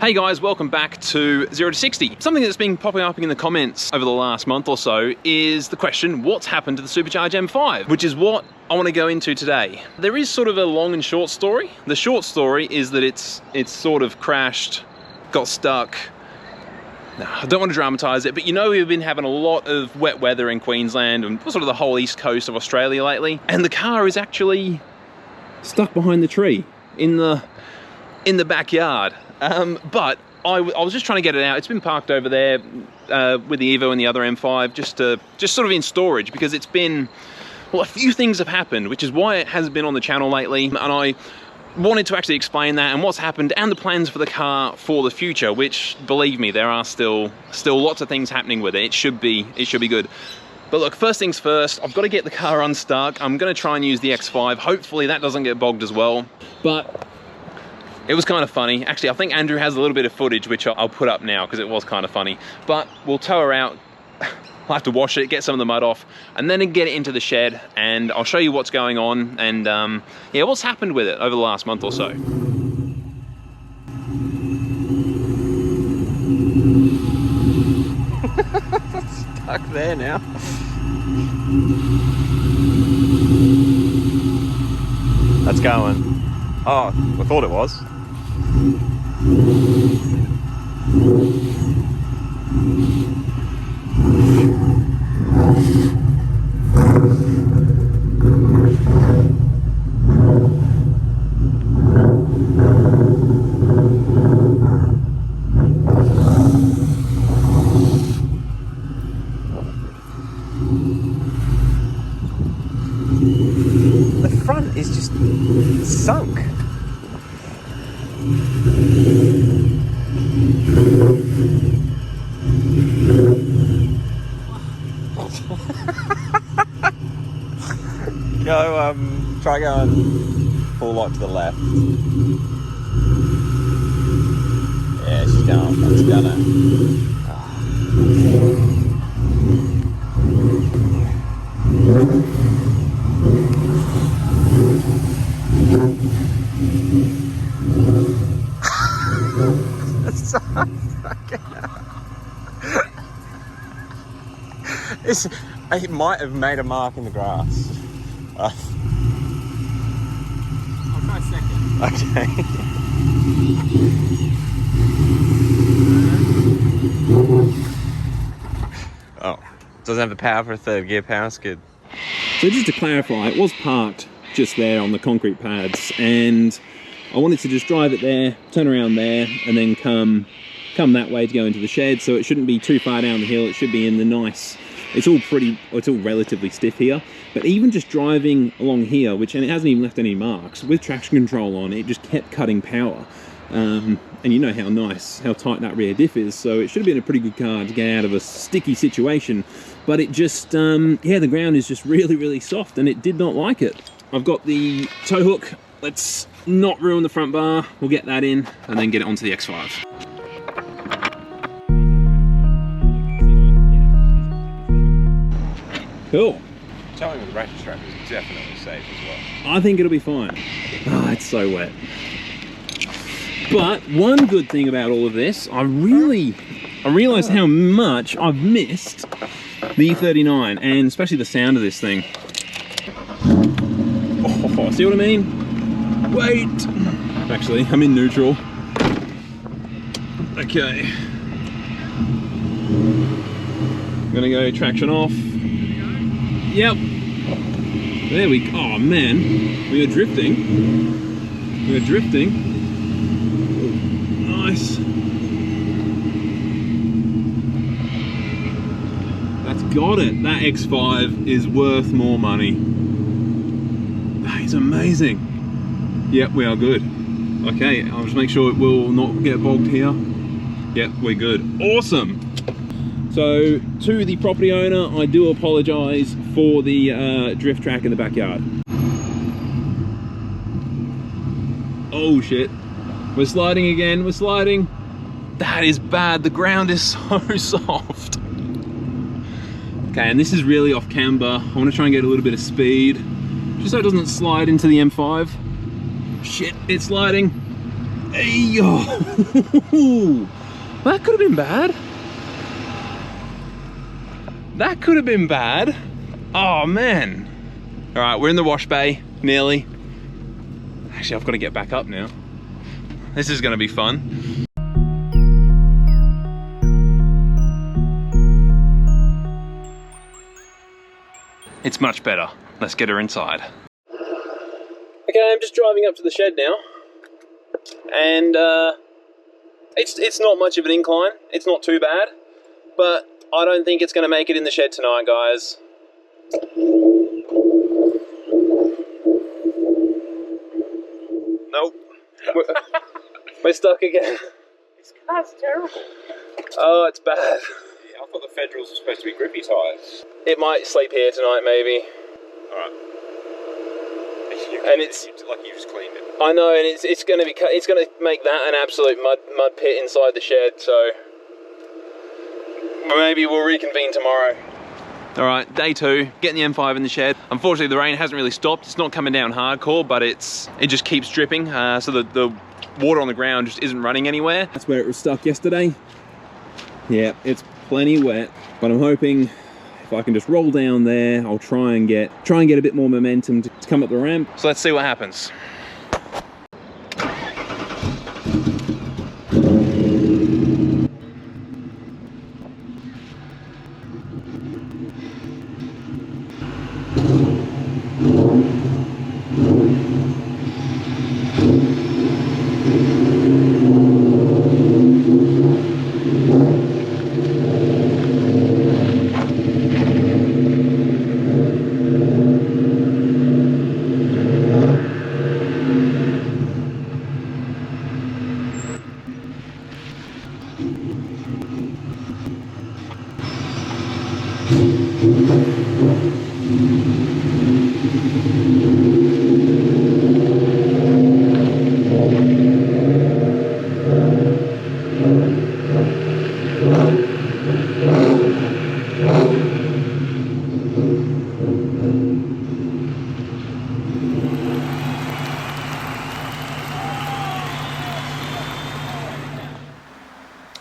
Hey guys, welcome back to 0 to 60. Something that's been popping up in the comments over the last month or so is the question, what's happened to the Supercharged M5? Which is what I want to go into today. There is sort of a long and short story. The short story is that it's sort of crashed, got stuck. No, I don't want to dramatize it, but you know we've been having a lot of wet weather in Queensland and sort of the whole east coast of Australia lately, and the car is actually stuck behind the tree in the backyard. But I was just trying to get it out. It's been parked over there with the Evo and the other M5 just sort of in storage, because it's been, well, a few things have happened, which is why it hasn't been on the channel lately, and I wanted to actually explain that and what's happened and the plans for the car for the future, which, believe me, there are still lots of things happening with it. It should be good. But look, first things first, I've got to get the car unstuck. I'm going to try and use the X5. Hopefully that doesn't get bogged as well. But it was kind of funny. Actually, I think Andrew has a little bit of footage, which I'll put up now because it was kind of funny. But we'll tow her out. I'll have to wash it, get some of the mud off, and then get it into the shed, and I'll show you what's going on and yeah, what's happened with it over the last month or so. Stuck there now. That's going. Oh, I thought it was. The front is just sunk. Try going full lot to the left. Yeah, she's going. That's gonna. That's so fucking. It might have made a mark in the grass. I'll try second. Okay. Oh, doesn't have the power for a third gear power skid. So just to clarify, it was parked just there on the concrete pads, and I wanted to just drive it there, turn around there, and then come that way to go into the shed. So it shouldn't be too far down the hill. It should be in the nice. It's all relatively stiff here, but even just driving along here, and it hasn't even left any marks, with traction control on, it just kept cutting power. And you know how tight that rear diff is, so it should have been a pretty good car to get out of a sticky situation, but it just, yeah, the ground is just really, really soft, and it did not like it. I've got the tow hook. Let's not ruin the front bar. We'll get that in, and then get it onto the X5. Cool. Towing with the ratchet strap is definitely safe as well. I think it'll be fine. Ah, it's so wet. But one good thing about all of this, I realised how much I've missed the E39, and especially the sound of this thing. Oh, see what I mean? Wait! Actually, I'm in neutral. Okay. I'm gonna go traction off. Yep. There we go. Oh man, we are drifting. We are drifting. Oh, nice. That's got it. That X5 is worth more money. That is amazing. Yep, we are good. Okay, I'll just make sure it will not get bogged here. Yep, we're good. Awesome. So, to the property owner, I do apologise for the drift track in the backyard. Oh shit. We're sliding again, we're sliding. That is bad, the ground is so soft. Okay, and this is really off camber. I want to try and get a little bit of speed, just so it doesn't slide into the M5. Shit, it's sliding. Hey, oh. That could have been bad. That could have been bad. Oh man. All right, we're in the wash bay, nearly. Actually, I've got to get back up now. This is gonna be fun. It's much better. Let's get her inside. Okay, I'm just driving up to the shed now. And it's not much of an incline. It's not too bad. But I don't think it's gonna make it in the shed tonight, guys. Nope. We're stuck again. That's terrible. Oh, it's bad. Yeah, I thought the Federals were supposed to be grippy tyres. It might sleep here tonight, maybe. Alright. And it's like you just cleaned it. I know, and it's gonna make that an absolute mud pit inside the shed. So maybe we'll reconvene tomorrow. All right, day 2, getting the M5 in the shed. Unfortunately, the rain hasn't really stopped. It's not coming down hardcore, but it just keeps dripping. So the water on the ground just isn't running anywhere. That's where it was stuck yesterday. Yeah, it's plenty wet, but I'm hoping if I can just roll down there, I'll try and get a bit more momentum to come up the ramp. So let's see what happens.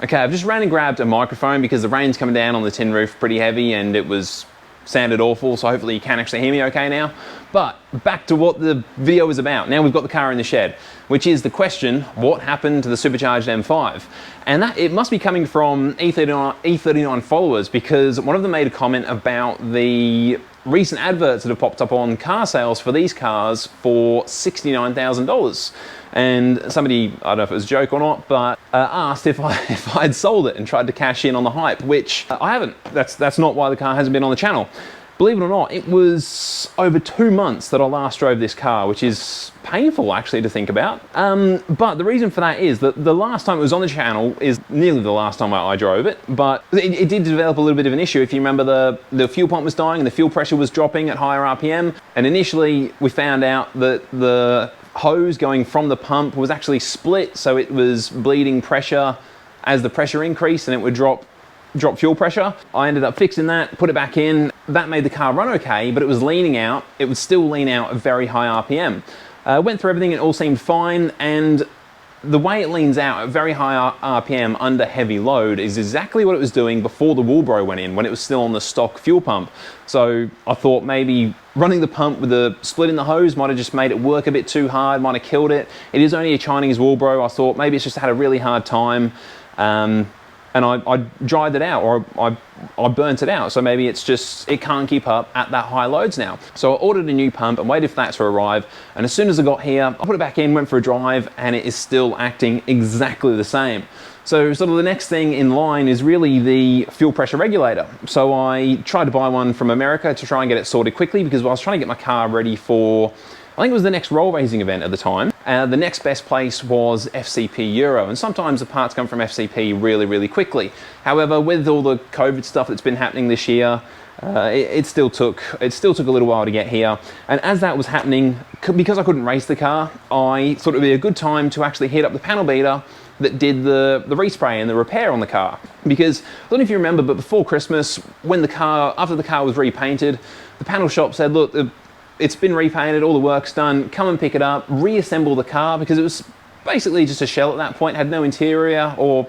Okay, I've just ran and grabbed a microphone because the rain's coming down on the tin roof pretty heavy and it sounded awful, so hopefully you can actually hear me okay now. But back to what the video is about. Now we've got the car in the shed, which is the question, what happened to the Supercharged M5? And that it must be coming from E39 followers, because one of them made a comment about the recent adverts that have popped up on car sales for these cars for $69,000. And somebody, I don't know if it was a joke or not, but asked if I'd sold it and tried to cash in on the hype, which I haven't. That's not why the car hasn't been on the channel. Believe it or not, it was over 2 months that I last drove this car, which is painful actually to think about. But the reason for that is that the last time it was on the channel is nearly the last time I drove it, but it did develop a little bit of an issue. If you remember, the fuel pump was dying and the fuel pressure was dropping at higher RPM, and initially we found out that the hose going from the pump was actually split, so it was bleeding pressure as the pressure increased and it would drop fuel pressure. I ended up fixing that, put it back in. That made the car run okay, but it was leaning out. It would still lean out at very high RPM. Went through everything, it all seemed fine, and the way it leans out at very high RPM under heavy load is exactly what it was doing before the Woolbro went in, when it was still on the stock fuel pump. So I thought maybe running the pump with a split in the hose might have just made it work a bit too hard, might have killed it. It is only a Chinese Woolbro. I thought maybe it's just had a really hard time. And I dried it out, or I burnt it out. So maybe it's just, it can't keep up at that high loads now. So I ordered a new pump and waited for that to arrive. And as soon as I got here, I put it back in, went for a drive, and it is still acting exactly the same. So sort of the next thing in line is really the fuel pressure regulator. So I tried to buy one from America to try and get it sorted quickly, because I was trying to get my car ready for, I think it was the next roll racing event at the time. The next best place was FCP Euro, and sometimes the parts come from FCP really, really quickly. However, with all the COVID stuff that's been happening this year, it still took a little while to get here. And as that was happening, because I couldn't race the car, I thought it would be a good time to actually heat up the panel beater that did the respray and the repair on the car. Because I don't know if you remember, but before Christmas, after the car was repainted, the panel shop said, look, it's been repainted, all the work's done, come and pick it up, reassemble the car, because it was basically just a shell at that point, had no interior or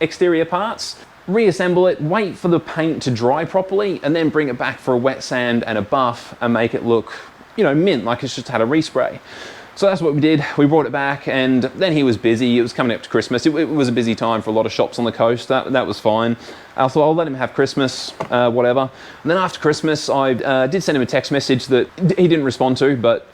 exterior parts. Reassemble it, wait for the paint to dry properly, and then bring it back for a wet sand and a buff and make it look, you know, mint, like it's just had a respray. So that's what we did. We brought it back, and then he was busy. It was coming up to Christmas. It was a busy time for a lot of shops on the coast. That was fine. I thought I'll let him have Christmas, whatever. And then after Christmas, I did send him a text message that he didn't respond to, but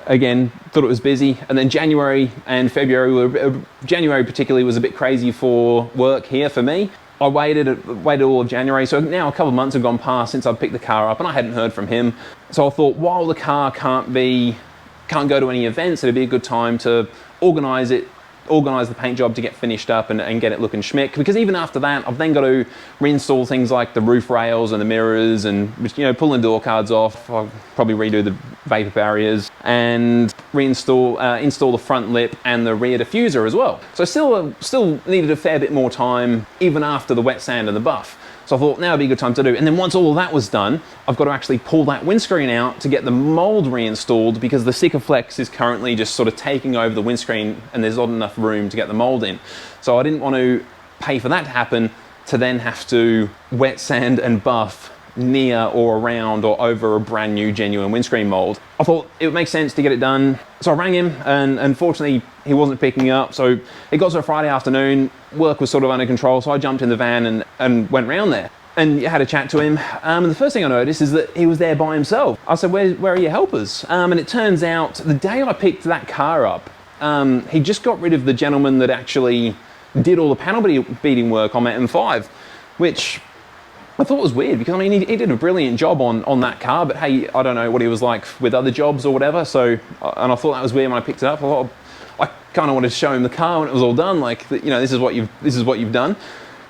again, thought it was busy. And then January and February, January particularly was a bit crazy for work here for me. I waited all of January, so now a couple of months have gone past since I picked the car up, and I hadn't heard from him. So I thought, while the car can't go to any events, it'd be a good time to organise the paint job to get finished up and get it looking schmick. Because even after that, I've then got to reinstall things like the roof rails and the mirrors, and, you know, pulling door cards off. I'll probably redo the vapor barriers and install the front lip and the rear diffuser as well. So still needed a fair bit more time even after the wet sand and the buff. So I thought now would be a good time to do. And then once all of that was done, I've got to actually pull that windscreen out to get the mold reinstalled, because the Sikaflex is currently just sort of taking over the windscreen and there's not enough room to get the mold in. So I didn't want to pay for that to happen to then have to wet sand and buff near or around or over a brand new genuine windscreen mold. I thought it would make sense to get it done. So I rang him, and unfortunately he wasn't picking up. So it got to a Friday afternoon, work was sort of under control, so I jumped in the van and went round there and had a chat to him. And the first thing I noticed is that he was there by himself. I said, where are your helpers? And it turns out the day I picked that car up, he just got rid of the gentleman that actually did all the panel beating work on my M5, which I thought was weird, because I mean, he did a brilliant job on that car, but hey, I don't know what he was like with other jobs or whatever. So, and I thought that was weird when I picked it up. I kind of wanted to show him the car when it was all done, like, you know, this is what you've done.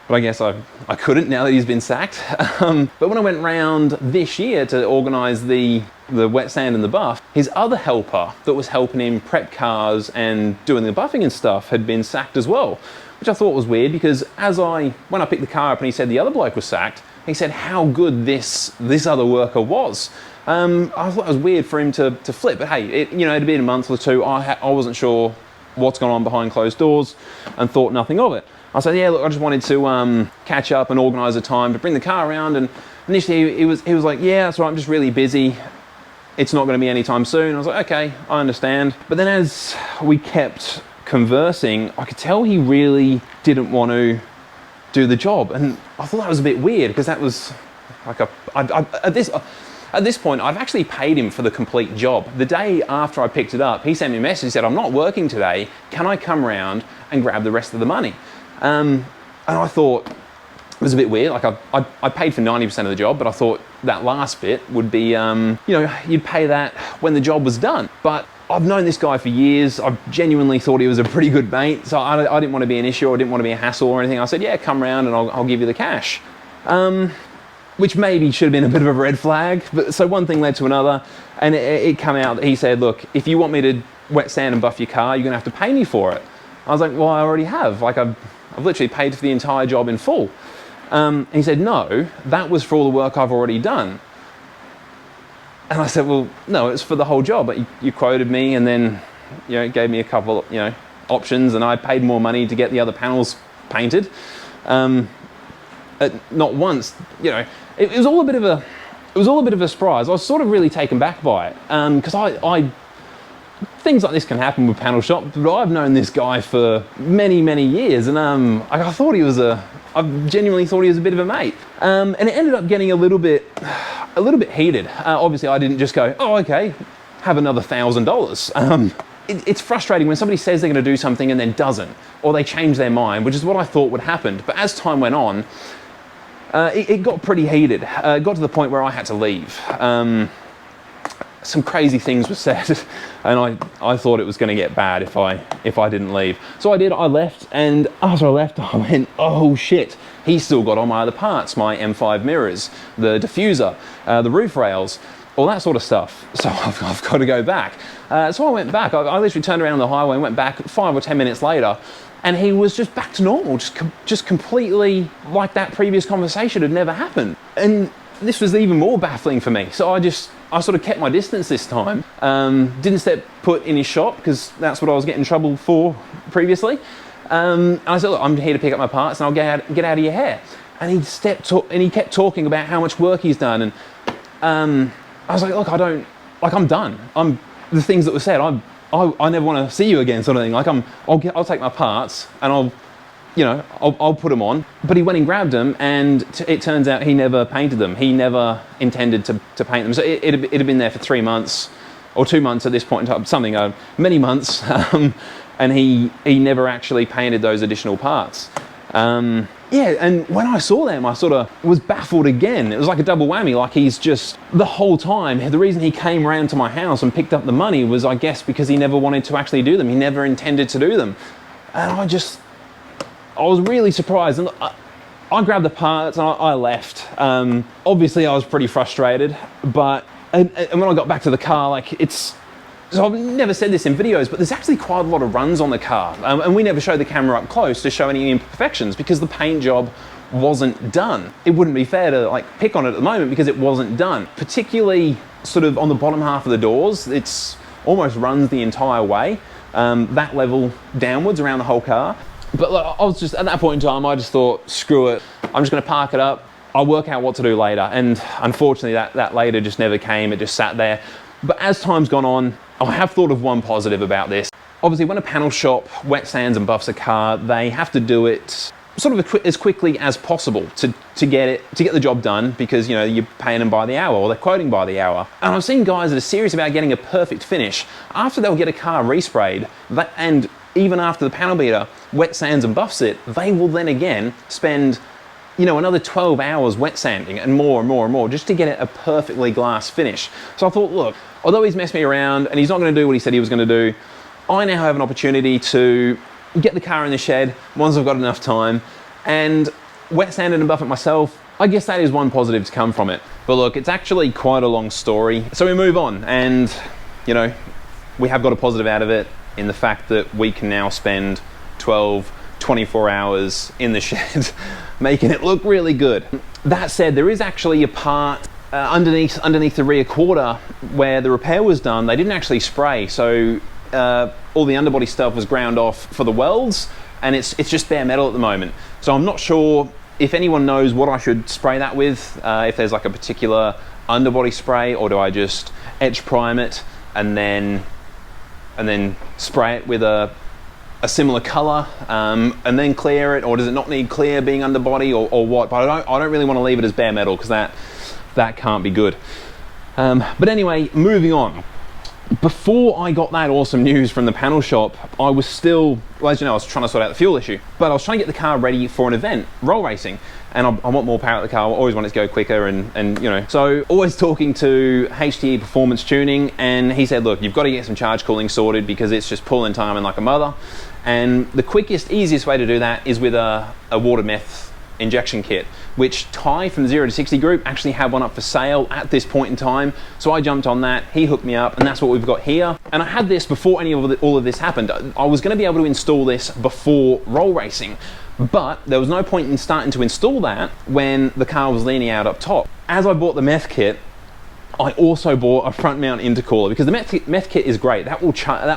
But I guess I couldn't now that he's been sacked. But when I went round this year to organise the wet sand and the buff, his other helper that was helping him prep cars and doing the buffing and stuff had been sacked as well, which I thought was weird, because when I picked the car up and he said the other bloke was sacked, he said how good this other worker was. I thought it was weird for him to flip, but hey, it had been a month or two. I wasn't sure what's going on behind closed doors and thought nothing of it. I said, yeah, look, I just wanted to catch up and organise a time to bring the car around. And initially he was like, yeah, that's right, I'm just really busy. It's not going to be anytime soon. I was like, okay, I understand. But then as we kept conversing, I could tell he really didn't want to do the job. And I thought that was a bit weird, because that was like at this point, I've actually paid him for the complete job. The day after I picked it up, he sent me a message. He said, I'm not working today. Can I come round and grab the rest of the money? And I thought it was a bit weird. Like I paid for 90% of the job, but I thought that last bit would be, you'd pay that when the job was done. But I've known this guy for years. I genuinely thought he was a pretty good mate. So I didn't want to be an issue. I didn't want to be a hassle or anything. I said, yeah, come round and I'll give you the cash. Which maybe should have been a bit of a red flag. But so one thing led to another, and it came out that he said, look, if you want me to wet sand and buff your car, you're gonna have to pay me for it. I was like, well, I already have. Like I've literally paid for the entire job in full. And he said, no, that was for all the work I've already done. And I said, well, no, it's for the whole job. But you quoted me, and then, gave me a couple, options, and I paid more money to get the other panels painted. Not once, it was all a bit of a surprise. I was sort of really taken back by it, because I things like this can happen with panel shops, but I've known this guy for many, many years, and I genuinely thought he was a bit of a mate, and it ended up getting a little bit heated. Obviously, I didn't just go, oh, okay, have another $1,000. It's frustrating when somebody says they're going to do something and then doesn't, or they change their mind, which is what I thought would happen. But as time went on, it got pretty heated. It got to the point where I had to leave. Some crazy things were said, and I thought it was going to get bad if I didn't leave. So I did. I left, and after I left, I went, oh shit, he's still got all my other parts, my M5 mirrors, the diffuser, the roof rails, all that sort of stuff. So I've got to go back. So I went back. I literally turned around on the highway and went back 5 or 10 minutes later, and he was just back to normal, just completely like that previous conversation had never happened. And this was even more baffling for me. So I sort of kept my distance this time. Didn't step foot in his shop because that's what I was getting in trouble for previously. And I said, look, I'm here to pick up my parts and I'll get out of your hair. And he kept talking about how much work he's done. And I was like, look, I'm done. The things that were said, I never want to see you again, sort of thing. Like I'll take my parts and I'll put them on. But he went and grabbed them, and it turns out he never painted them. He never intended to paint them. So it had been there for 3 months or 2 months at this point in time, many months, and he never actually painted those additional parts. Yeah, and when I saw them, I sort of was baffled again. It was like a double whammy. Like he's just, the whole time, the reason he came around to my house and picked up the money was, I guess, because he never wanted to actually do them. He never intended to do them. And I was really surprised. And I grabbed the parts and I left. Obviously, I was pretty frustrated. But and when I got back to the car, so I've never said this in videos, but there's actually quite a lot of runs on the car. And we never show the camera up close to show any imperfections because the paint job wasn't done. It wouldn't be fair to pick on it at the moment because it wasn't done. Particularly sort of on the bottom half of the doors, it's almost runs the entire way, that level downwards around the whole car. But I was just, at that point in time, I just thought, screw it. I'm just gonna park it up. I'll work out what to do later. And unfortunately, that later just never came. It just sat there. But as time's gone on, I have thought of one positive about this. Obviously, when a panel shop wet sands and buffs a car, they have to do it sort of as quickly as possible to get the job done, because you're paying them by the hour, or they're quoting by the hour. And I've seen guys that are serious about getting a perfect finish after they'll get a car resprayed, and even after the panel beater wet sands and buffs it, they will then again spend another 12 hours wet sanding and more and more and more just to get it a perfectly glass finish. So I thought, look, although he's messed me around and he's not going to do what he said he was going to do, I now have an opportunity to get the car in the shed once I've got enough time and wet sand it and buff it myself. I guess that is one positive to come from it. But look, it's actually quite a long story. So we move on, and we have got a positive out of it in the fact that we can now spend 24 hours in the shed making it look really good. That said, there is actually a part underneath the rear quarter where the repair was done. They didn't actually spray, so all the underbody stuff was ground off for the welds, and it's just bare metal at the moment. So I'm not sure if anyone knows what I should spray that with, if there's like a particular underbody spray, or do I just etch prime it and then spray it with a similar color and then clear it, or does it not need clear being underbody, or what? But I don't really want to leave it as bare metal because that can't be good. But anyway, moving on. Before I got that awesome news from the panel shop, I was still, well, as you know, I was trying to sort out the fuel issue, but I was trying to get the car ready for an event, roll racing, and I want more power at the car. I always want it to go quicker, and so always talking to HTE Performance Tuning, and he said, look, you've got to get some charge cooling sorted because it's just pulling timing like a mother, and the quickest, easiest way to do that is with a water meth injection kit, which Ty from 0 to 60 group actually had one up for sale at this point in time. So I jumped on that, he hooked me up, and that's what we've got here. And I had this before all of this happened. I was going to be able to install this before roll racing, but there was no point in starting to install that when the car was leaning out up top. As I bought the meth kit, I also bought a front mount intercooler because the meth kit is great. That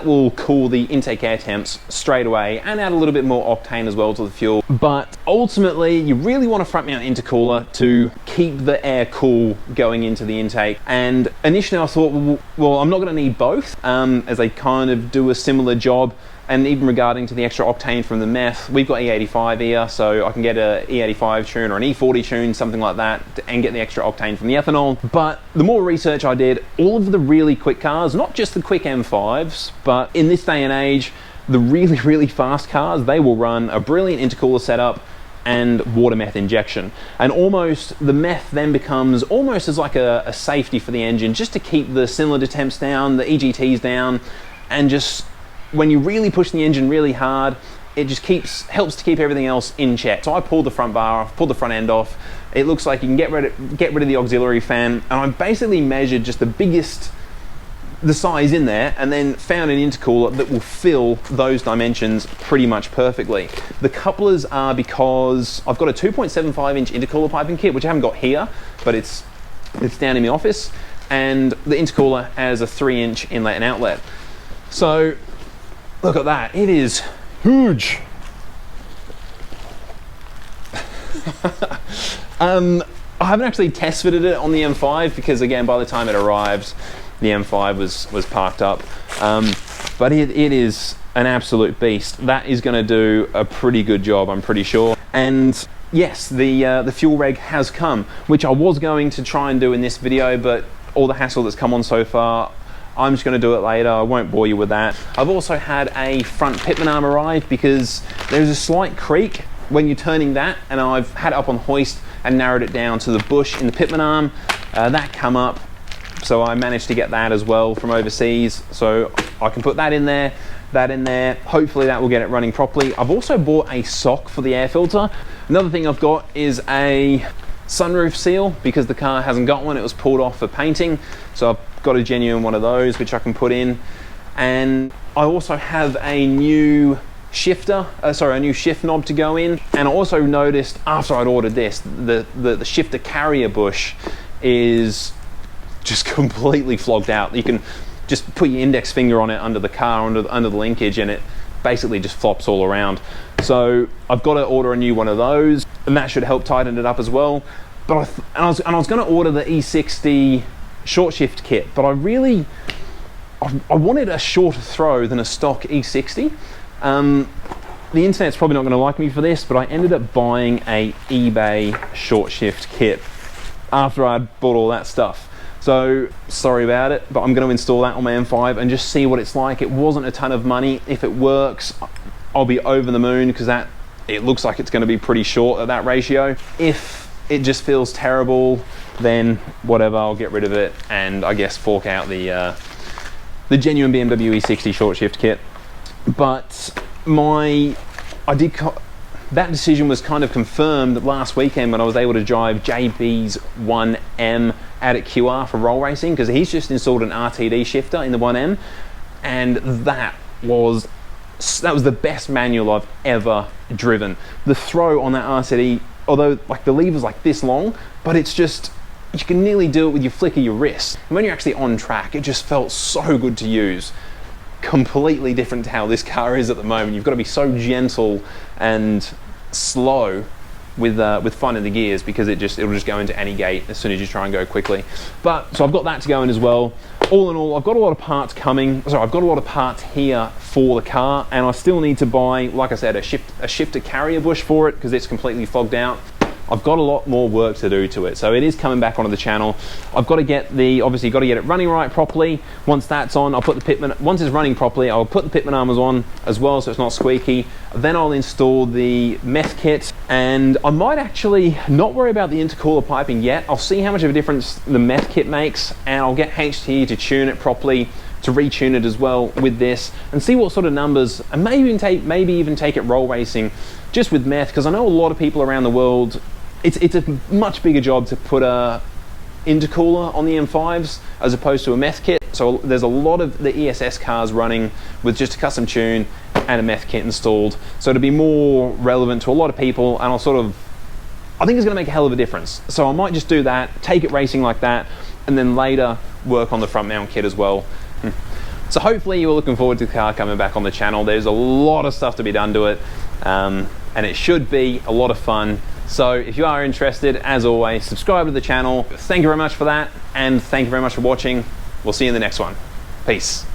will cool the intake air temps straight away and add a little bit more octane as well to the fuel. But ultimately, you really want a front mount intercooler to keep the air cool going into the intake. And initially I thought, well, I'm not going to need both, as they kind of do a similar job. And even regarding to the extra octane from the meth, we've got E85 here, so I can get a E85 tune or an E40 tune, something like that, and get the extra octane from the ethanol. But the more research I did, all of the really quick cars, not just the quick M5s, but in this day and age, the really, really fast cars, they will run a brilliant intercooler setup and water meth injection. And almost, the meth then becomes almost as like a safety for the engine, just to keep the cylinder temps down, the EGTs down, and just, when you really push the engine really hard, it just helps to keep everything else in check. So I pulled the front bar off, pulled the front end off. It looks like you can get rid of the auxiliary fan, and I basically measured just the size in there, and then found an intercooler that will fill those dimensions pretty much perfectly. The couplers are because I've got a 2.75 inch intercooler piping kit, which I haven't got here, but it's down in the office. and the intercooler has a 3-inch inlet and outlet. So look at that, it is huge. I haven't actually test fitted it on the M5 because, again, by the time it arrived, the M5 was parked up. But it is an absolute beast. That is going to do a pretty good job, I'm pretty sure. And yes, the fuel reg has come, which I was going to try and do in this video, but all the hassle that's come on so far, I'm just going to do it later. I won't bore you with that. I've also had a front pitman arm arrive because there's a slight creak when you're turning that, and I've had it up on hoist and narrowed it down to the bush in the pitman arm. That come up, so I managed to get that as well from overseas. So I can put that in there, Hopefully that will get it running properly. I've also bought a sock for the air filter. Another thing I've got is a sunroof seal because the car hasn't got one. It was pulled off for painting. So I've got a genuine one of those which I can put in. And I also have a new shifter, a new shift knob to go in. And I also noticed after I'd ordered this, the shifter carrier bush is just completely flogged out. You can just put your index finger on it under the car, under the linkage, and it basically just flops all around. So I've got to order a new one of those, and that should help tighten it up as well. But I was going to order the E60 short shift kit, but I wanted a shorter throw than a stock E60. The internet's probably not going to like me for this, but I ended up buying a eBay short shift kit after I'd bought all that stuff. So sorry about it, but I'm going to install that on my M5 and just see what it's like. It wasn't a ton of money. If it works, I'll be over the moon because it looks like it's going to be pretty short at that ratio. If it just feels terrible, then whatever, I'll get rid of it and I guess fork out the genuine BMW E60 short shift kit. But that decision was kind of confirmed last weekend when I was able to drive JB's 1M out at QR for roll racing, because he's just installed an RTD shifter in the 1M, and that was the best manual I've ever driven. The throw on that RTD, although like the lever's like this long, but it's just, you can nearly do it with your flick of your wrist. And when you're actually on track, it just felt so good to use. Completely different to how this car is at the moment. You've got to be so gentle and slow with finding the gears because it'll just go into any gate as soon as you try and go quickly. But so I've got that to go in as well. All in all, I've got a lot of parts coming. Sorry, I've got a lot of parts here for the car, and I still need to buy, like I said, a shifter carrier bush for it because it's completely fogged out. I've got a lot more work to do to it, so it is coming back onto the channel. I've got to get obviously got to get it running right properly. Once that's on, I'll put the pitman, once it's running properly, I'll put the pitman armors on as well so it's not squeaky. Then I'll install the meth kit, and I might actually not worry about the intercooler piping yet. I'll see how much of a difference the meth kit makes, and I'll get HT to tune it properly, to retune it as well with this, and see what sort of numbers, and maybe even take it roll racing just with meth, because I know a lot of people around the world, it's a much bigger job to put a intercooler on the M5s as opposed to a meth kit. So there's a lot of the ESS cars running with just a custom tune and a meth kit installed. So to be more relevant to a lot of people, and I think it's going to make a hell of a difference. So I might just do that, take it racing like that, and then later work on the front mount kit as well. So hopefully you're looking forward to the car coming back on the channel. There's a lot of stuff to be done to it, and it should be a lot of fun. So if you are interested, as always, subscribe to the channel. Thank you very much for that, and thank you very much for watching. We'll see you in the next one. Peace.